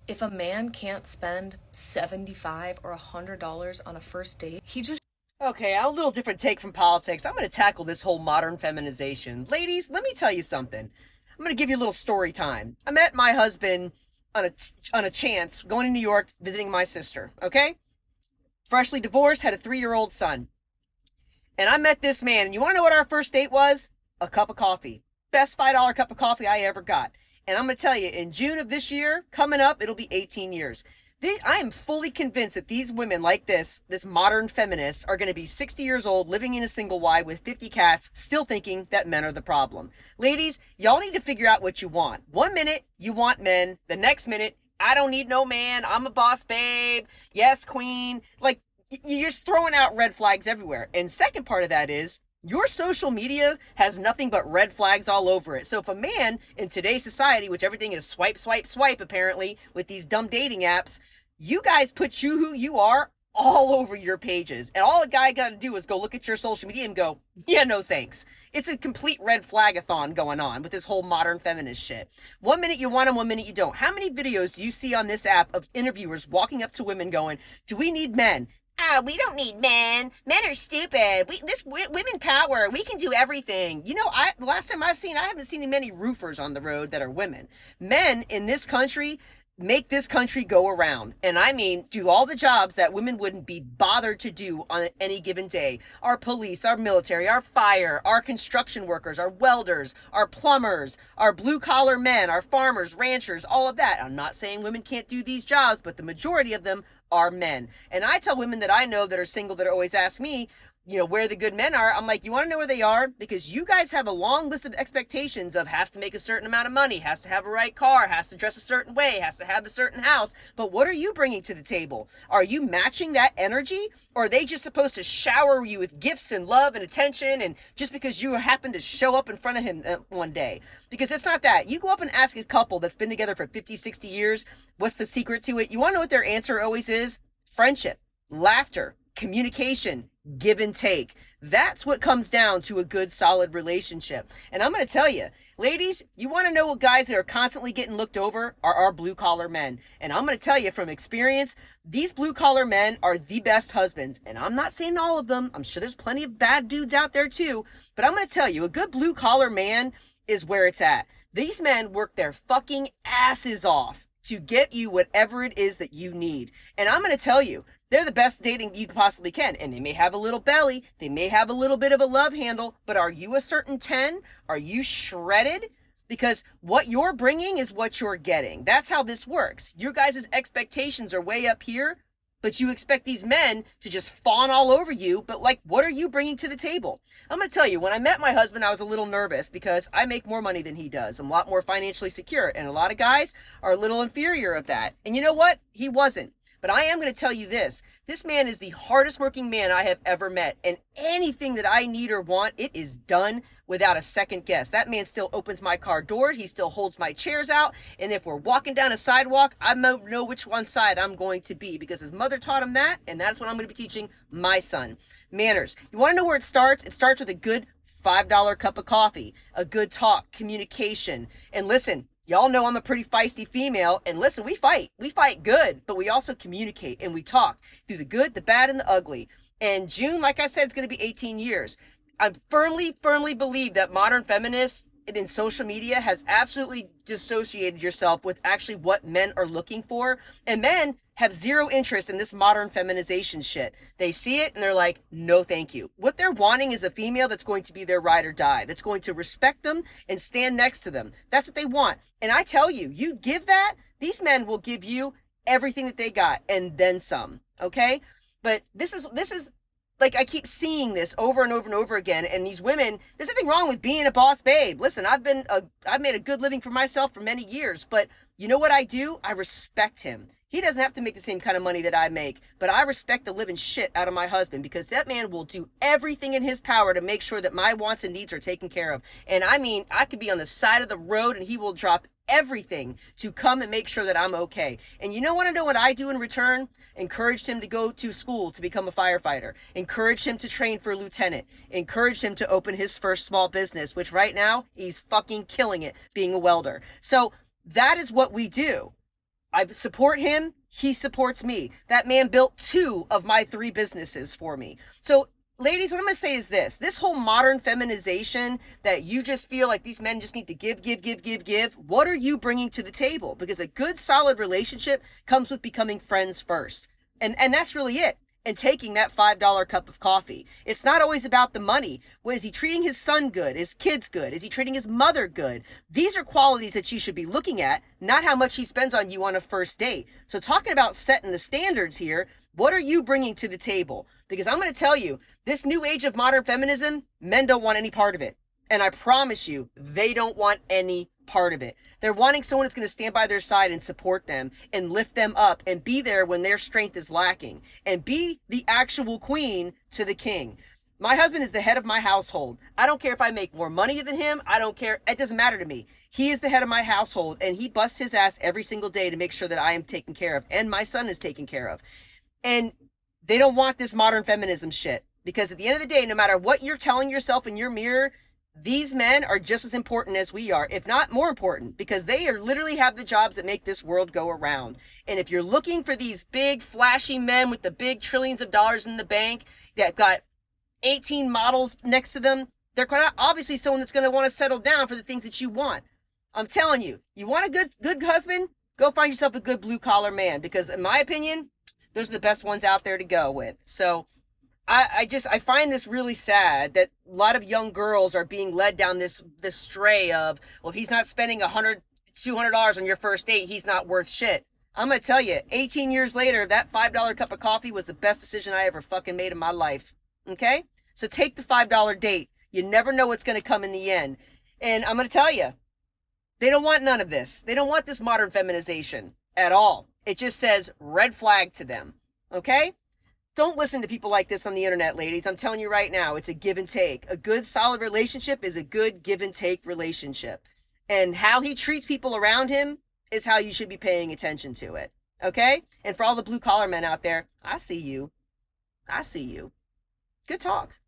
If a man can't spend 75 or $100 on a first date, he just Okay, a little different take from politics. I'm going to tackle this whole modern feminization. Ladies, let me tell you something. I'm going to give you a little story time. I met my husband on a chance going to New York visiting my sister, okay? Freshly divorced, had a 3-year-old son. And I met this man, and you want to know what our first date was? A cup of coffee. Best $5 cup of coffee I ever got. And I'm going to tell you, in June of this year, coming up, it'll be 18 years. I am fully convinced that these women like this modern feminists, are going to be 60 years old, living in a single wide with 50 cats, still thinking that men are the problem. Ladies, y'all need to figure out what you want. 1 minute, you want men. The next minute, I don't need no man. I'm a boss babe. Yes, queen. Like, you're just throwing out red flags everywhere. And second part of that is, your social media has nothing but red flags all over it. So if a man in today's society, which everything is swipe, swipe, swipe, apparently, with these dumb dating apps, you guys put you who you are all over your pages. And all a guy got to do is go look at your social media and go, yeah, no thanks. It's a complete red flagathon going on with this whole modern feminist shit. 1 minute you want them, 1 minute you don't. How many videos do you see on this app of interviewers walking up to women going, do we need men? We don't need men. Men are stupid. Women power. We can do everything. You know, the last time I haven't seen many roofers on the road that are women. Men in this country make this country go around. And I mean, do all the jobs that women wouldn't be bothered to do on any given day. Our police, our military, our fire, our construction workers, our welders, our plumbers, our blue collar men, our farmers, ranchers, all of that. I'm not saying women can't do these jobs, but the majority of them are men. And I tell women that I know that are single that always ask me, where the good men are. I'm like, you want to know where they are? Because you guys have a long list of expectations of has to make a certain amount of money, has to have a right car, has to dress a certain way, has to have a certain house. But what are you bringing to the table? Are you matching that energy? Or are they just supposed to shower you with gifts and love and attention, and just because you happen to show up in front of him one day? Because it's not that. You go up and ask a couple that's been together for 50, 60 years, what's the secret to it? You want to know what their answer always is? Friendship, laughter, communication, give and take. That's what comes down to a good, solid relationship. And I'm going to tell you, ladies, you want to know what guys that are constantly getting looked over are our blue collar men. And I'm going to tell you from experience, these blue collar men are the best husbands. And I'm not saying all of them. I'm sure there's plenty of bad dudes out there too. But I'm going to tell you, a good blue collar man is where it's at. These men work their fucking asses off to get you whatever it is that you need. And I'm going to tell you, they're the best dating you possibly can. And they may have a little belly. They may have a little bit of a love handle. But are you a certain 10? Are you shredded? Because what you're bringing is what you're getting. That's how this works. Your guys' expectations are way up here, but you expect these men to just fawn all over you. But like, what are you bringing to the table? I'm going to tell you, when I met my husband, I was a little nervous because I make more money than he does. I'm a lot more financially secure. And a lot of guys are a little inferior of that. And you know what? He wasn't. But I am going to tell you this. This man is the hardest working man I have ever met. And anything that I need or want, it is done without a second guess. That man still opens my car door. He still holds my chairs out. And if we're walking down a sidewalk, I know which one side I'm going to be because his mother taught him that. And that's what I'm going to be teaching my son. Manners. You want to know where it starts? It starts with a good $5 cup of coffee, a good talk, communication. And listen, y'all know I'm a pretty feisty female, and listen, we fight good, but we also communicate and we talk through the good, the bad, and the ugly. And June, like I said, it's going to be 18 years. I firmly believe that modern feminists in social media has absolutely dissociated yourself with actually what men are looking for. And men have zero interest in this modern feminization shit. They see it and they're like, no, thank you. What they're wanting is a female that's going to be their ride or die, that's going to respect them and stand next to them. That's what they want. And I tell you, you give that, these men will give you everything that they got and then some. Okay? But this is like, I keep seeing this over and over and over again. And these women, there's nothing wrong with being a boss babe. Listen, I've made a good living for myself for many years, but you know what I do? I respect him. He doesn't have to make the same kind of money that I make, but I respect the living shit out of my husband because that man will do everything in his power to make sure that my wants and needs are taken care of. And I mean, I could be on the side of the road and he will drop everything to come and make sure that I'm okay. And you want to know what I do in return? Encouraged him to go to school to become a firefighter. Encouraged him to train for a lieutenant. Encouraged him to open his first small business, which right now he's fucking killing it being a welder. So that is what we do. I support him. He supports me. That man built 2 of my 3 businesses for me. So, ladies, what I'm going to say is this whole modern feminization that you just feel like these men just need to give. What are you bringing to the table? Because a good, solid relationship comes with becoming friends first. And that's really it. And taking that $5 cup of coffee. It's not always about the money. Is he treating his son good? His kids good? Is he treating his mother good? These are qualities that you should be looking at, not how much he spends on you on a first date. So talking about setting the standards here, what are you bringing to the table? Because I'm going to tell you, this new age of modern feminism, men don't want any part of it. And I promise you, they don't want any part of it. They're wanting someone that's going to stand by their side and support them and lift them up and be there when their strength is lacking and be the actual queen to the king. My husband is the head of my household. I don't care if I make more money than him. I don't care. It doesn't matter to me. He is the head of my household, and he busts his ass every single day to make sure that I am taken care of and my son is taken care of. And they don't want this modern feminism shit, because at the end of the day, no matter what you're telling yourself in your mirror, these men are just as important as we are, if not more important, because they are literally have the jobs that make this world go around. And if you're looking for these big, flashy men with the big trillions of dollars in the bank that got 18 models next to them, they're obviously someone that's going to want to settle down for the things that you want. I'm telling you, you want a good husband? Go find yourself a good blue-collar man, because in my opinion, those are the best ones out there to go with. So I find this really sad that a lot of young girls are being led down this stray of, well, if he's not spending $100, $200 on your first date, he's not worth shit. I'm going to tell you, 18 years later, that $5 cup of coffee was the best decision I ever fucking made in my life. Okay? So take the $5 date. You never know what's going to come in the end. And I'm going to tell you, they don't want none of this. They don't want this modern feminization at all. It just says red flag to them. Okay? Don't listen to people like this on the internet, ladies. I'm telling you right now, it's a give and take. A good, solid relationship is a good give and take relationship. And how he treats people around him is how you should be paying attention to it. Okay? And for all the blue collar men out there, I see you. I see you. Good talk.